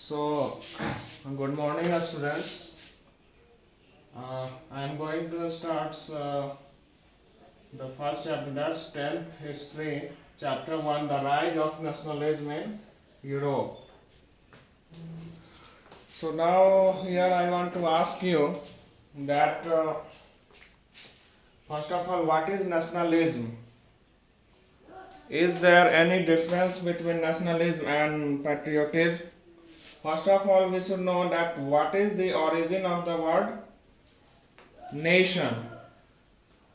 So, good morning, students. I am going to start the first chapter, that's 10th history, chapter 1, the rise of nationalism in Europe. So, now here I want to ask you that first of all, what is nationalism? Is there any difference between nationalism and patriotism? First of all, we should know that what is the origin of the word nation,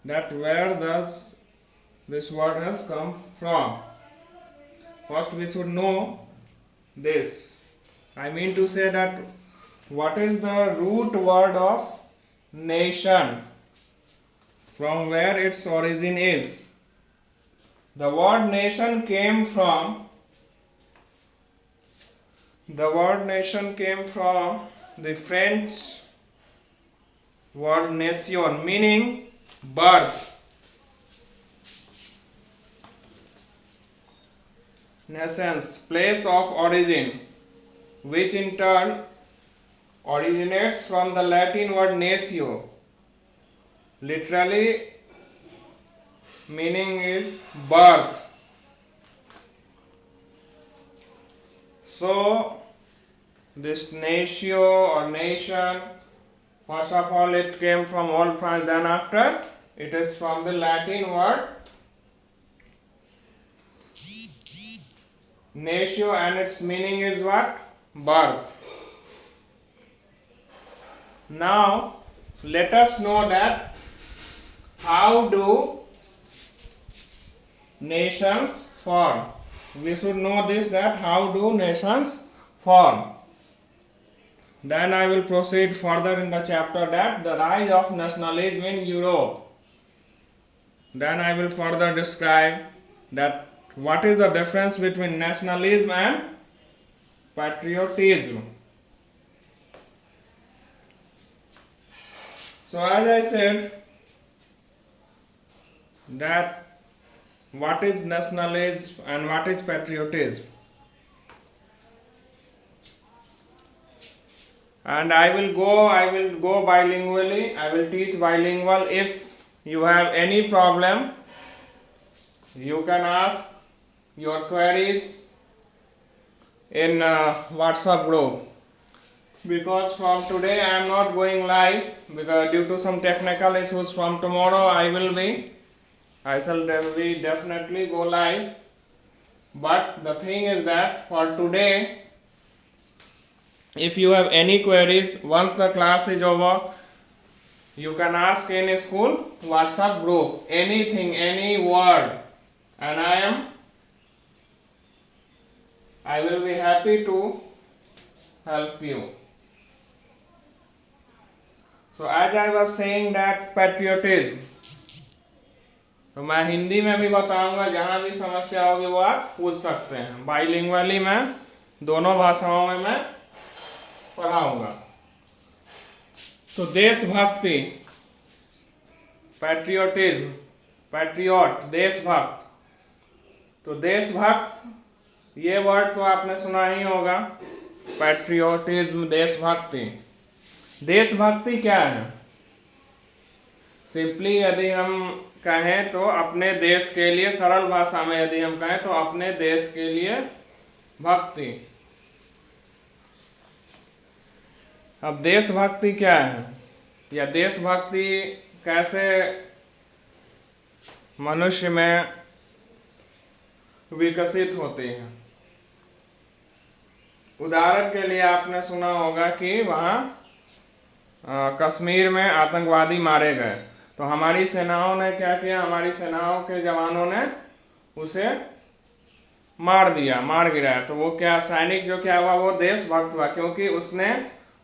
that where does this word has come from. First we should know this. I mean to say that what is the root word of nation, from where its origin is. The word nation came from the French word nation, meaning birth. Naissance, place of origin, which in turn originates from the Latin word natio. Literally meaning is birth. So this natio or nation, first of all it came from Old France, then after it is from the Latin word natio, and its meaning is what? Birth. Now let us know that how do nations form. We should know this, that how do nations form. Then I will proceed further in the chapter, that the rise of nationalism in Europe. Then I will further describe that what is the difference between nationalism and patriotism. So as I said, that what is nationalism and what is patriotism. And I will go bilingually. I will teach bilingual. If you have any problem, you can ask your queries in WhatsApp group. Because from today I am not going live, because due to some technical issues. From tomorrow I shall definitely go live. But the thing is that for today, if you have any queries, once the class is over, you can ask in school WhatsApp group anything, any word, and I will be happy to help you. So as I was saying that patriotism, तो मैं हिंदी में भी बताऊंगा, जहां भी समस्या होगी वो आप पूछ सकते हैं. बाइलिंगुअली मैं दोनों भाषाओं में मैं पढ़ाऊंगा. तो देशभक्ति, पैट्रियोटिज्म, पैट्रियट, देशभक्त. तो देशभक्त ये वर्ड तो आपने सुना ही होगा. पैट्रियोटिज्म, देशभक्ति. देशभक्ति क्या है? सिंपली यदि हम कहें तो अपने देश के लिए, सरल भाषा में यदि हम कहें तो अपने देश के लिए भक्ति. अब देशभक्ति क्या है, या देशभक्ति कैसे मनुष्य में विकसित होती है. उदाहरण के लिए आपने सुना होगा कि वहाँ कश्मीर में आतंकवादी मारे गए, तो हमारी सेनाओं ने क्या किया, हमारी सेनाओं के जवानों ने उसे मार दिया, मार गिराया. तो वो क्या, सैनिक जो क्या हुआ, वो देशभक्त हुआ, क्योंकि उसने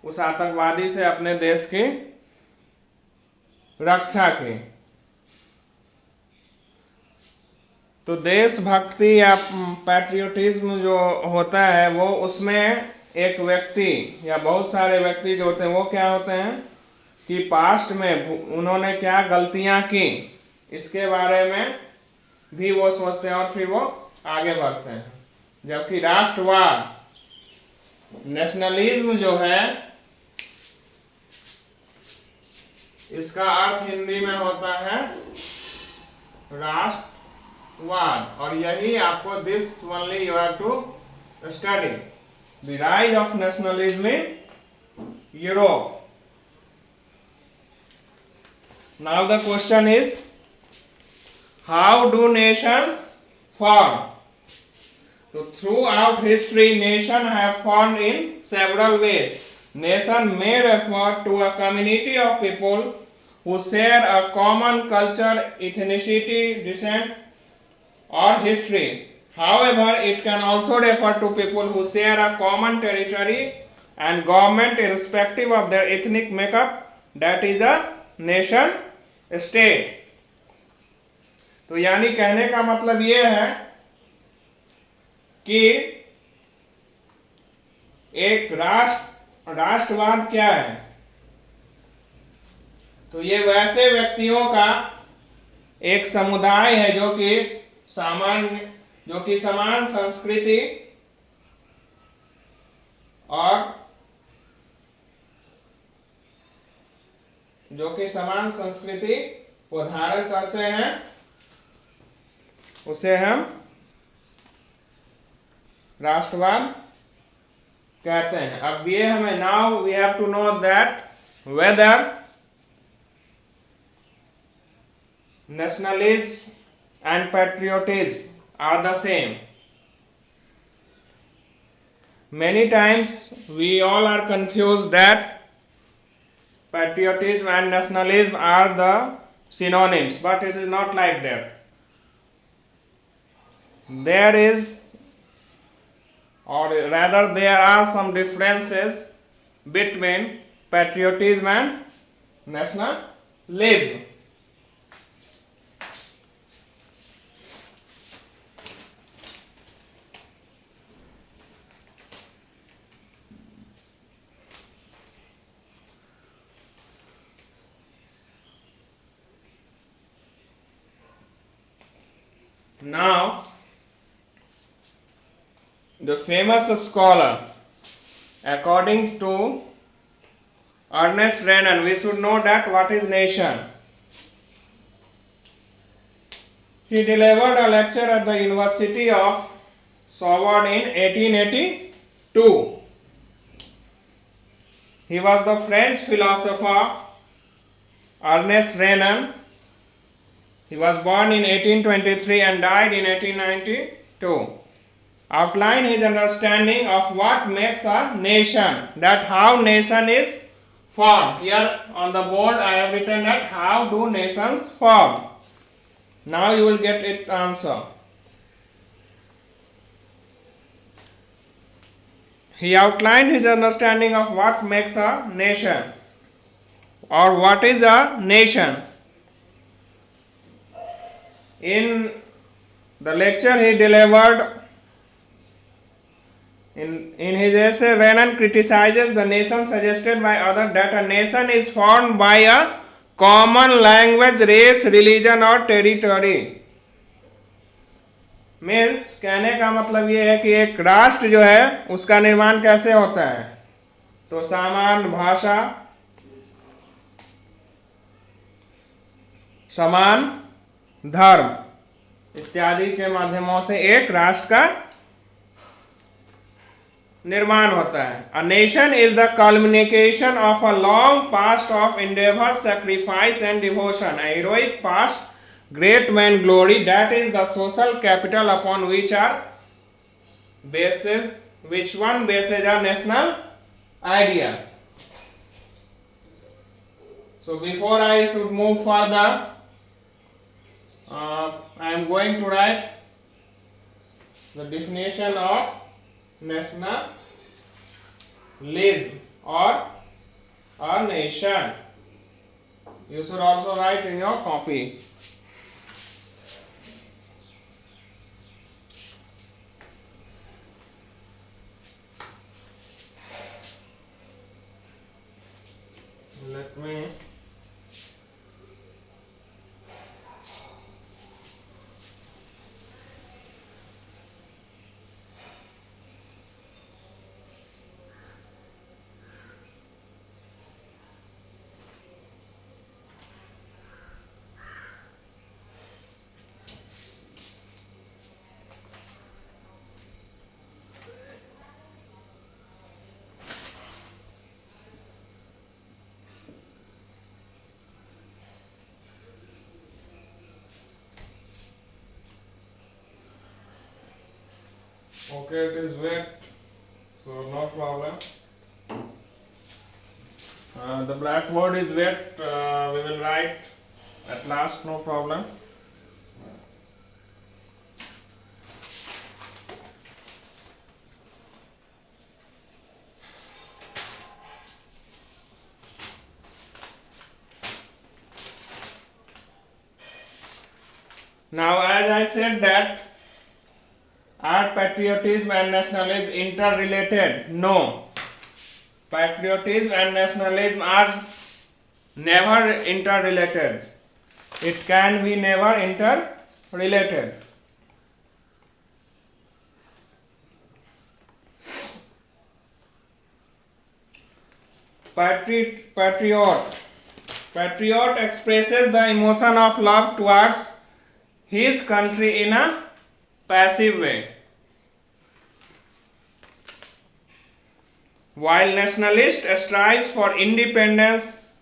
उस आतंकवादी से अपने देश की रक्षा की. तो देशभक्ति या पैट्रियोटिज्म जो होता है, वो उसमें एक व्यक्ति या बहुत सारे व्यक्ति जो होते हैं, वो क्या होते हैं कि पास्ट में उन्होंने क्या गलतियां की, इसके बारे में भी वो सोचते हैं और फिर वो आगे बढ़ते हैं. जबकि राष्ट्रवाद नेशनलिज्म जो है इसका अर्थ हिंदी में होता है राष्ट्रवाद, और यही आपको this only you have to study the rise of nationalism in Europe. Now the question is, how do nations form? So throughout history, nations have formed in several ways. Nation may refer to a community of people who share a common culture, ethnicity, descent, or history. However, it can also refer to people who share a common territory and government irrespective of their ethnic makeup. That is a nation state. तो यानी कहने का मतलब ये है कि एक राष्ट्रवाद क्या है? तो ये वैसे व्यक्तियों का एक समुदाय है जो कि समान संस्कृति और को धारण करते हैं, उसे हम राष्ट्रवाद कहते हैं. अब ये हमें now we have to know that whether nationalism and patriotism are the same. Many times we all are confused that patriotism and nationalism are the synonyms, but it is not like that. There is, or rather there are some differences between patriotism and nationalism. Now, the famous scholar, according to Ernest Renan, we should know that what is nation. He delivered a lecture at the University of Sorbonne in 1882. He was the French philosopher Ernest Renan. He was born in 1823 and died in 1892. Outline his understanding of what makes a nation, that how nation is formed. Here on the board I have written that how do nations form. Now you will get it answer. He outlined his understanding of what makes a nation or what is a nation. In the lecture he delivered in his essay, Renan criticizes the nation suggested by others that a nation is formed by a common language, race, religion or territory. Means कहने का मतलब ये है कि एक राष्ट्र जो है उसका निर्माण कैसे होता है, तो समान भाषा, समान धर्म इत्यादि के माध्यमों से एक राष्ट्र का निर्माण होता है. A nation is the culmination of a long past of endeavor, sacrifice and devotion, a heroic past, great man glory, that is the social capital upon which one bases a national idea. So before I should move further, I am going to write the definition of nationalism or a nation. You should also write in your copy. Let me Okay, it is wet, so no problem. The blackboard is wet, we will write at last, no problem. Now, as I said that are patriotism and nationalism interrelated? No. Patriotism and nationalism are never interrelated. It can be never interrelated. Patriot expresses the emotion of love towards his country in a passive way, while nationalist strives for independence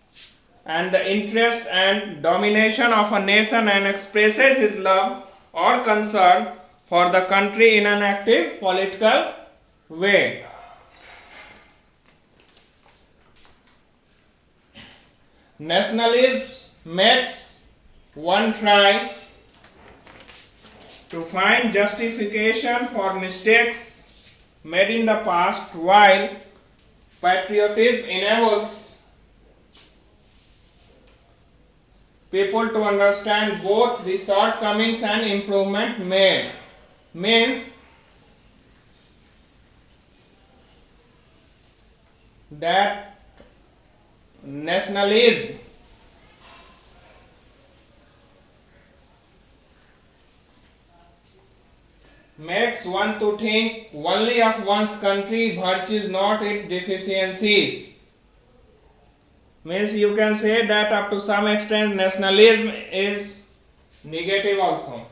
and the interest and domination of a nation and expresses his love or concern for the country in an active political way. Nationalism makes one try to find justification for mistakes made in the past, while patriotism enables people to understand both the shortcomings and improvement made. Means that nationalism makes one to think only of one's country virtues, not its deficiencies. Means you can say that up to some extent nationalism is negative also.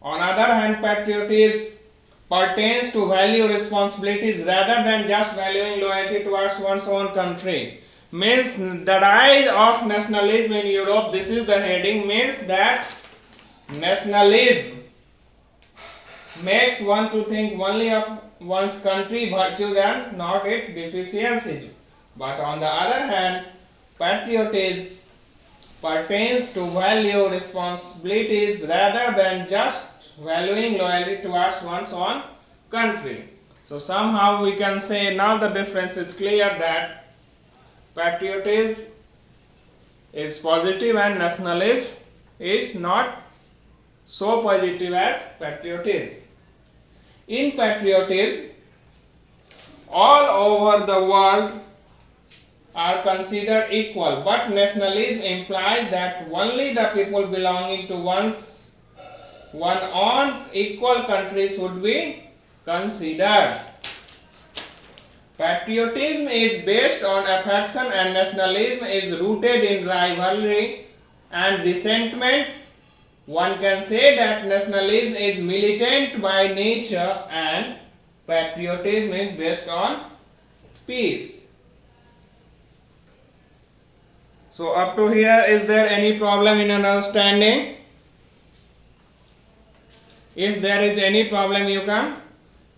On other hand, patriotism pertains to value responsibilities rather than just valuing loyalty towards one's own country. Means the rise of nationalism in Europe, this is the heading, means that nationalism makes one to think only of one's country virtues and not its deficiencies. But on the other hand, patriotism pertains to value responsibilities rather than just valuing loyalty towards one's own country. So somehow we can say now the difference is clear that patriotism is positive and nationalism is not so positive as patriotism. In patriotism, all over the world are considered equal, but nationalism implies that only the people belonging to one own equal country should be considered. Patriotism is based on affection and nationalism is rooted in rivalry and resentment. One can say that nationalism is militant by nature and patriotism is based on peace. So up to here, is there any problem in understanding? If there is any problem, you can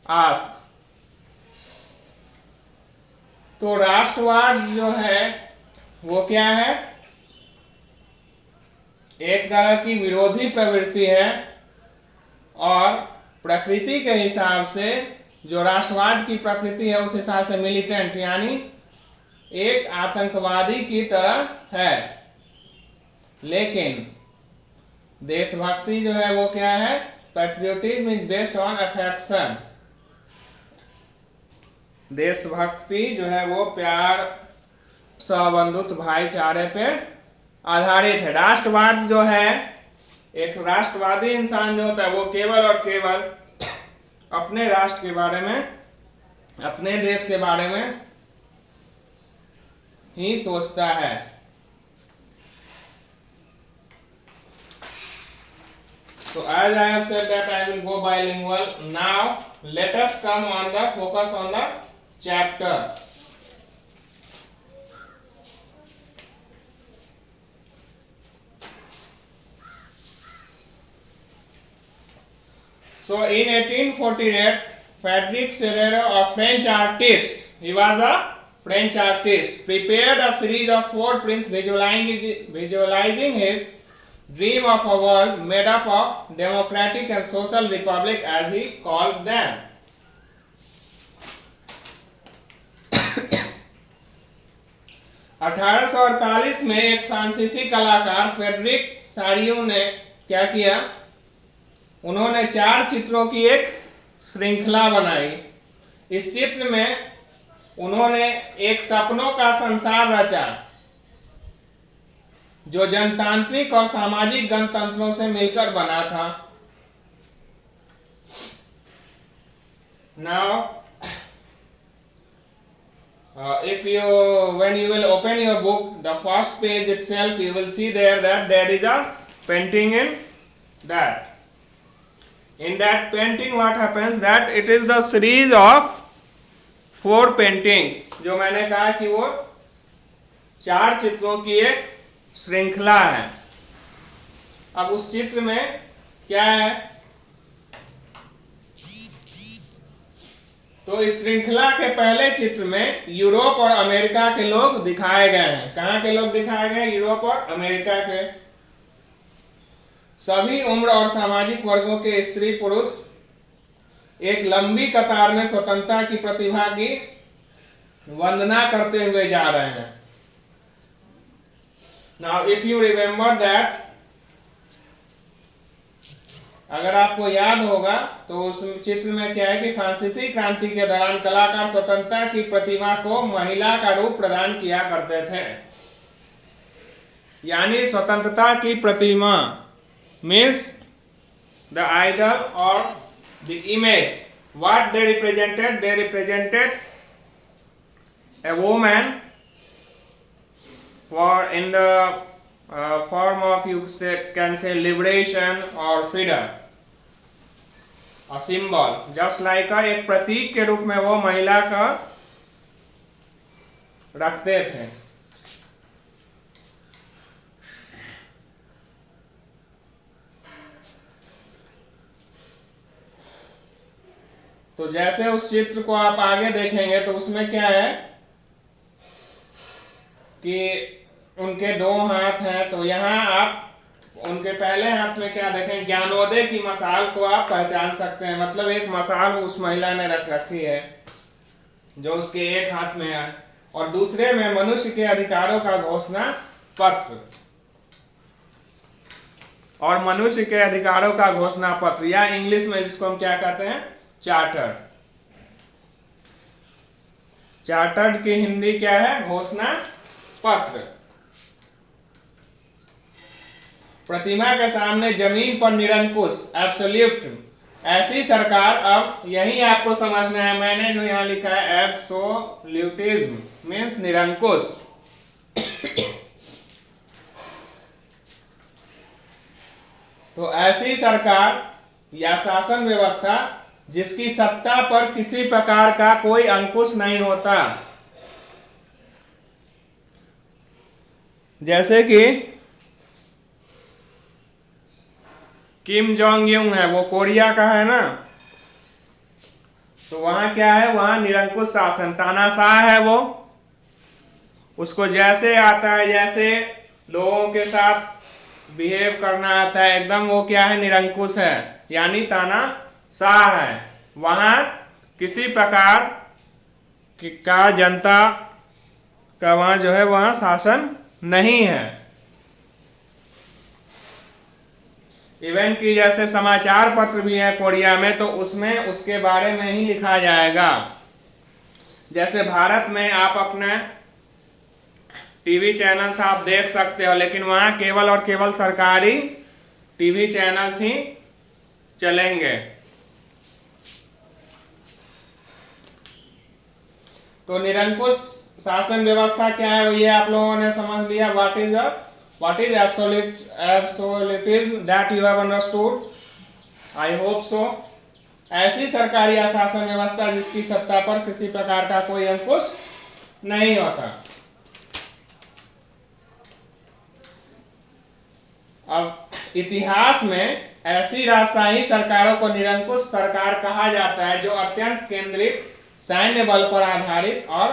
ask. तो राष्ट्रवाद जो है वो क्या है? एक तरह की विरोधी प्रवृत्ति है और प्रकृति के हिसाब से जो राष्ट्रवाद की प्रकृति है उस हिसाब से मिलिटेंट यानी एक आतंकवादी की तरह है, लेकिन देशभक्ति जो है वो क्या है? Patriotism is based on affection. देशभक्ति जो है वो प्यार, सहबंधुत्व, भाईचारे पे आधारित है। राष्ट्रवाद जो है, एक राष्ट्रवादी इंसान जो होता है वो केवल और केवल अपने राष्ट्र के बारे में, अपने देश के बारे में ही सोचता है। So as I have said that I will go bilingual. Now let us come on the focus on the chapter. So in 1848, Frederic Serrero, a French artist, he was a French artist, prepared a series of 4 prints visualizing his dream of a world made up of democratic and social republic, as he called them. (1848) में एक फ्रांसीसी कलाकार Frederick सारियो ने क्या किया, उन्होंने 4 चित्रों की एक श्रृंखला बनाई। इस चित्र में उन्होंने एक सपनों का संसार रचा जो जनतांत्रिक और सामाजिक गणतंत्रों से मिलकर बना था। Now, when you will open your book, the first page itself, you will see there that there is a painting in that. In that painting, what happens that it is the series of 4 paintings, जो मैंने कहा कि वो 4 चित्रों की एक श्रृंखला है। अब उस चित्र में क्या है, तो इस श्रृंखला के पहले चित्र में यूरोप और अमेरिका के लोग दिखाए गए हैं। कहाँ के लोग दिखाए गए? यूरोप और अमेरिका के। सभी उम्र और सामाजिक वर्गों के स्त्री पुरुष एक लंबी कतार में स्वतंत्रता की प्रतिभा की वंदना करते हुए जा रहे हैं। Now, if you remember that, अगर आपको याद होगा तो उस चित्र में क्या है कि फ्रांसीसी क्रांति के दौरान कलाकार स्वतंत्रता की प्रतिभा को महिला का रूप प्रदान किया करते थे। यानी स्वतंत्रता की प्रतिमा means the idol or the image. What they represented? They represented a woman for in the form of, you can say, liberation or freedom, a symbol, just like एक प्रतीक के रूप में वो महिला का रखते थे। तो जैसे उस चित्र को आप आगे देखेंगे तो उसमें क्या है कि उनके 2 हाथ हैं, तो यहाँ आप उनके पहले हाथ में क्या देखें, ज्ञानोदय की मसाल को आप पहचान सकते हैं। मतलब एक मसाल उस महिला ने रख रखी है जो उसके एक हाथ में है, और दूसरे में मनुष्य के अधिकारों का घोषणा पत्र, और मनुष्य के अधिकारों का घोषणा पत्र, या इंग्लिश में जिसको हम क्या कहते हैं, चार्टर। चार्टर्ड की हिंदी क्या है? घोषणा पत्र। प्रतिमा के सामने जमीन पर निरंकुश, एब्सोल्यूट। ऐसी सरकार, अब यही आपको समझना है, मैंने जो यहां लिखा है एब्सोल्यूटिज्म मीन्स निरंकुश। तो ऐसी सरकार या शासन व्यवस्था जिसकी सत्ता पर किसी प्रकार का कोई अंकुश नहीं होता, जैसे कि किम जोंग यूंग है, वो कोरिया का है ना, तो वहां क्या है, वहां निरंकुश शासन, तानाशाह है वो, उसको जैसे आता है, जैसे लोगों के साथ बिहेव करना आता है, एकदम वो क्या है, निरंकुश है, यानी तानाशाह है। वहां किसी प्रकार का जनता का वहां जो है वहां शासन नहीं है। इवन की जैसे समाचार पत्र भी है कोरिया में, तो उसमें उसके बारे में ही लिखा जाएगा। जैसे भारत में आप अपने टीवी चैनल्स आप देख सकते हो, लेकिन वहां केवल और केवल सरकारी टीवी चैनल्स ही चलेंगे। तो निरंकुश शासन व्यवस्था क्या है, ये आप लोगों ने समझ लिया। What is absolutism? That you have understood? I hope so. ऐसी सरकारी या शासन व्यवस्था जिसकी सत्ता पर किसी प्रकार का कोई अंकुश नहीं होता। अब इतिहास में ऐसी राजशाही सरकारों को निरंकुश सरकार कहा जाता है जो अत्यंत केंद्रित, सैन्य बल पर आधारित और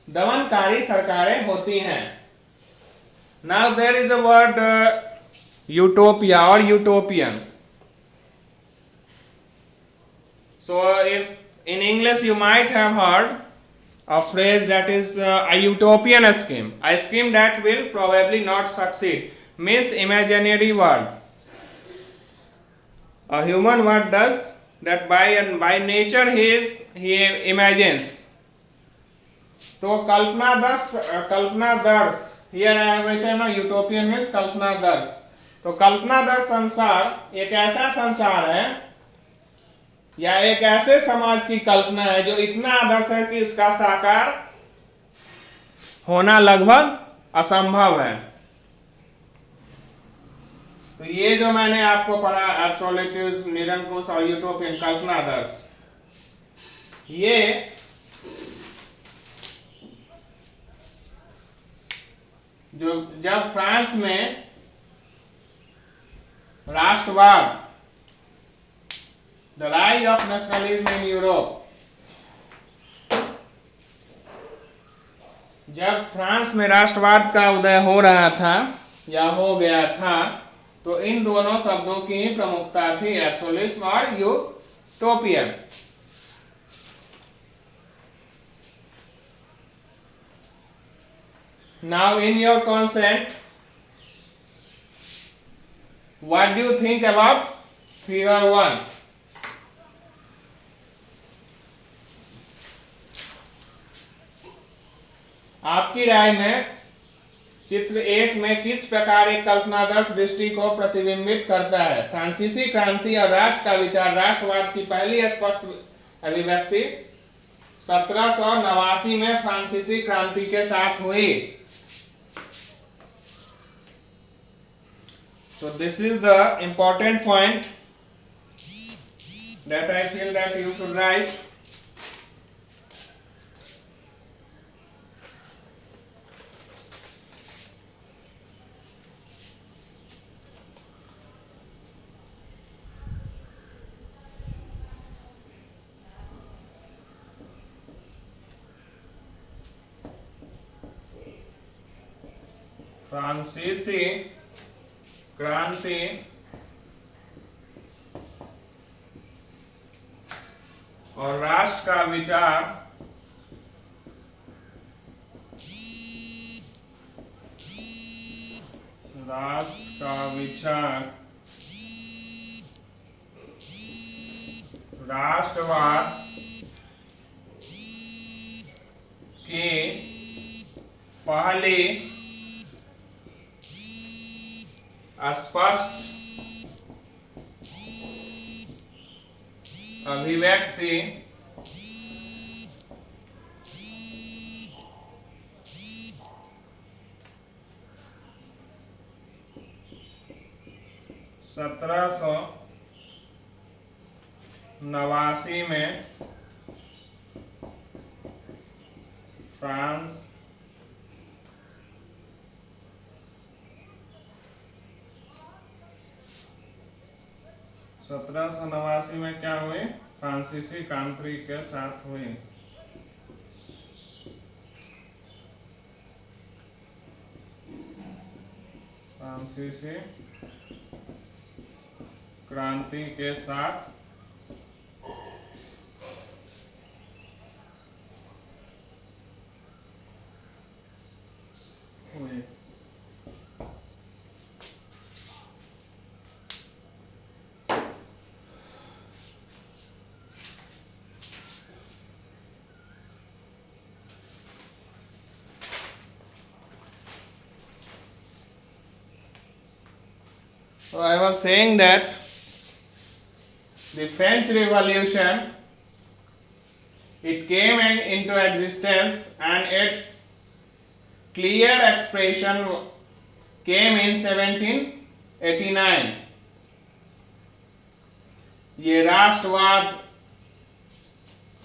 दमनकारी सरकारें होती हैं। Now there is a word utopia और utopian. So if in English you might have heard a phrase that is a utopian scheme, a scheme that will probably not succeed, means imaginary world. A human what does that by nature he imagines. तो कल्पनादर्श here I have written a utopian means कल्पनादर्श। तो कल्पनादर्श संसार एक ऐसा संसार है या एक ऐसे समाज की कल्पना है जो इतना आदर्श है कि उसका साकार होना लगभग असंभव है। तो ये जो मैंने आपको पढ़ा एब्सोल्यूटिज्म, निरंकुश और यूटोपियन कल्पनादर्श, ये जो जब फ्रांस में राष्ट्रवाद, The rise of nationalism in Europe, जब फ्रांस में राष्ट्रवाद का उदय हो रहा था या हो गया था, तो इन दोनों शब्दों की ही प्रमुखता थी, एब्सोल्यूटिज्म और utopian. Now in your consent, what do you think about figure 1? आपकी राय में चित्र 1 में किस प्रकार एक कल्पनादर्श दृष्टि को प्रतिबिंबित करता है? फ्रांसीसी क्रांति और राष्ट्र का विचार, राष्ट्रवाद की पहली स्पष्ट अभिव्यक्ति 1789 में फ्रांसीसी क्रांति के साथ हुई। So this is the important point that I feel that you should write. फ्रांसीसी क्रांति और राष्ट्र का विचार राष्ट्रवाद की पहली स्पष्ट अभिव्यक्ति 1789 में फ्रांस 1789 में क्या हुई? फ्रांसीसी क्रांति के साथ हुई। फ्रांसीसी क्रांति के साथ हुई। So I was saying that the French Revolution, it came into existence and its clear expression came in 1789। ये राष्ट्रवाद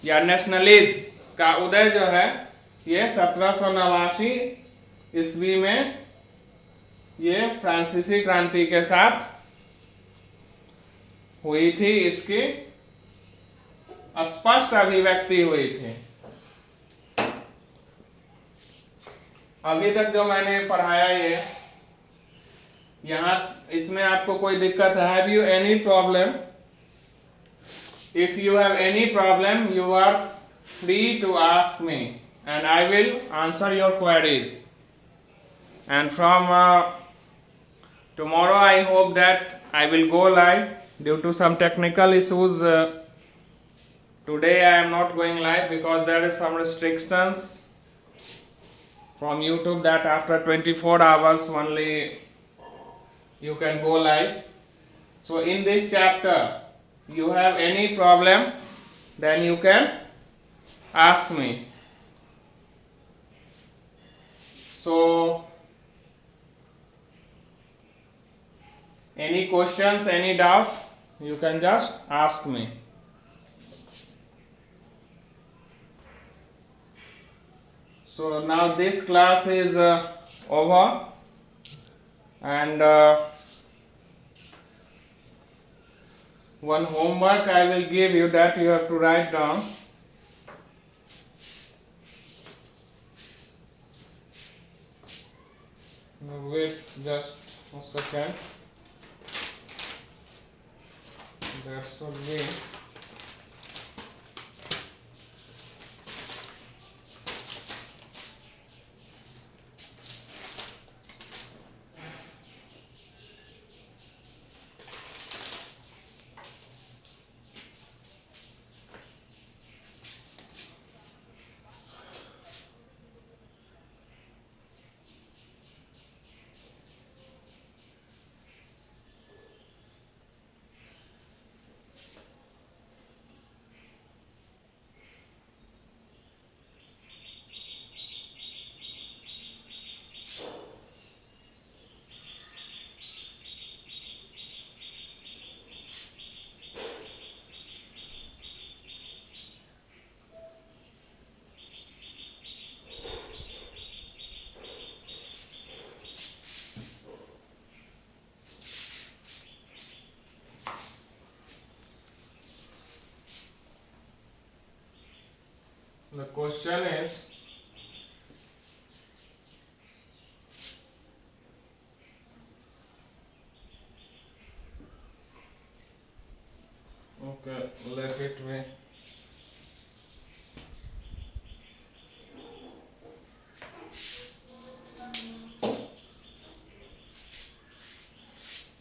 या नेशनलिज्म का उदय जो है ये 1789 ईस्वी में ये फ्रांसीसी क्रांति के साथ हुई थी इसकी स्पष्ट अभिव्यक्ति हुई थी। अभी तक जो मैंने पढ़ाया ये यहाँ इसमें आपको कोई दिक्कत है? Have you any problem? If you have any problem you are free to ask me and I will answer your queries, and from tomorrow I hope that I will go live. Due to some technical issues today I am not going live because there is some restrictions from YouTube that after 24 hours only you can go live. So in this chapter you have any problem then you can ask me. So any questions, any doubt, you can just ask me. So now this class is over, and one homework I will give you that you have to write down. Wait just a second. That should be the question is okay, let it be.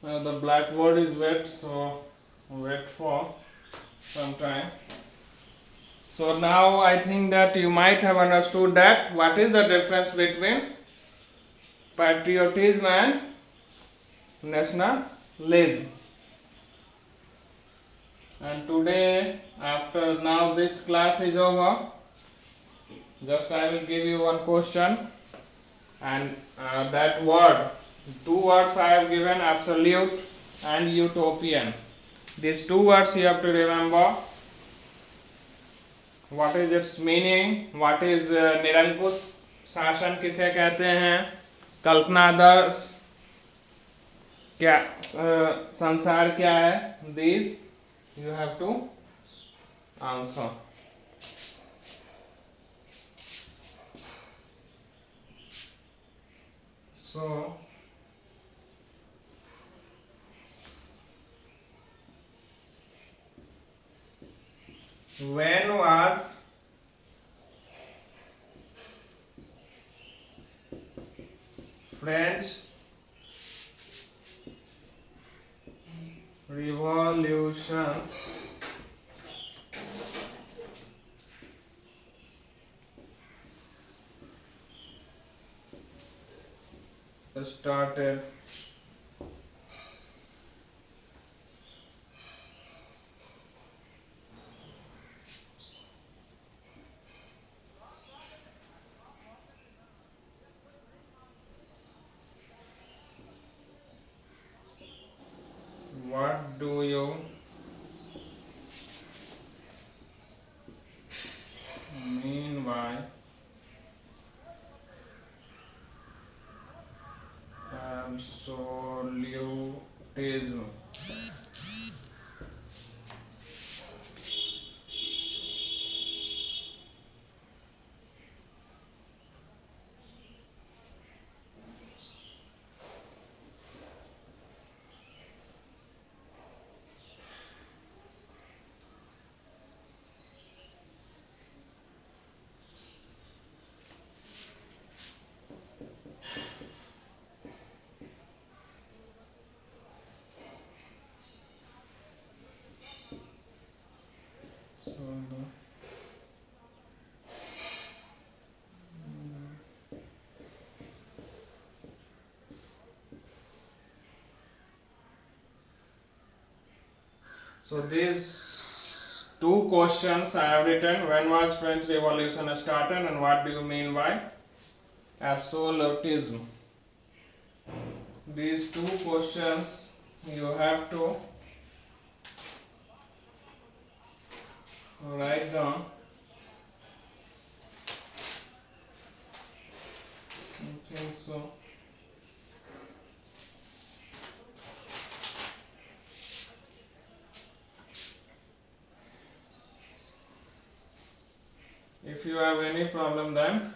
The blackboard is wet, so wait for some time. So now I think that you might have understood that what is the difference between patriotism and nationalism. And today, after now this class is over, just I will give you one question, and that word, two words I have given, absolute and utopian. These two words you have to remember. What is its meaning? What is निरंकुश शासन किसे कहते हैं? कल्पनादर्श क्या संसार क्या है? These you have to answer. So when was French Revolution started? What do you mean by absolutism? So these two questions I have written. When was French Revolution started and what do you mean by absolutism? These two questions you have to write down. I think so. If you have any problem, then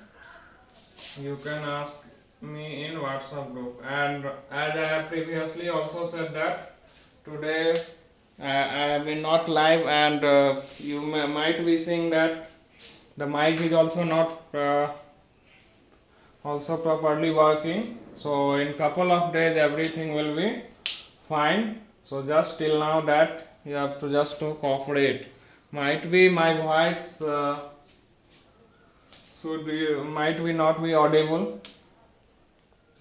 you can ask me in WhatsApp group. And as I have previously also said that today I am not live, and you might be seeing that the mic is also not also properly working. So in couple of days everything will be fine. So just till now that you have to just to cooperate. Might be my voice might be not be audible,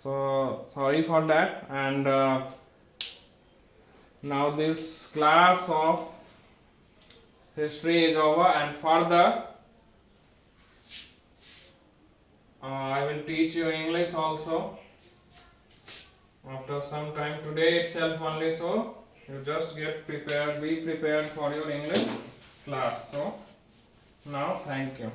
so sorry for that. And now this class of history is over, and further I will teach you English also after some time, today itself only. So you just get prepared, be prepared for your English class. So now thank you.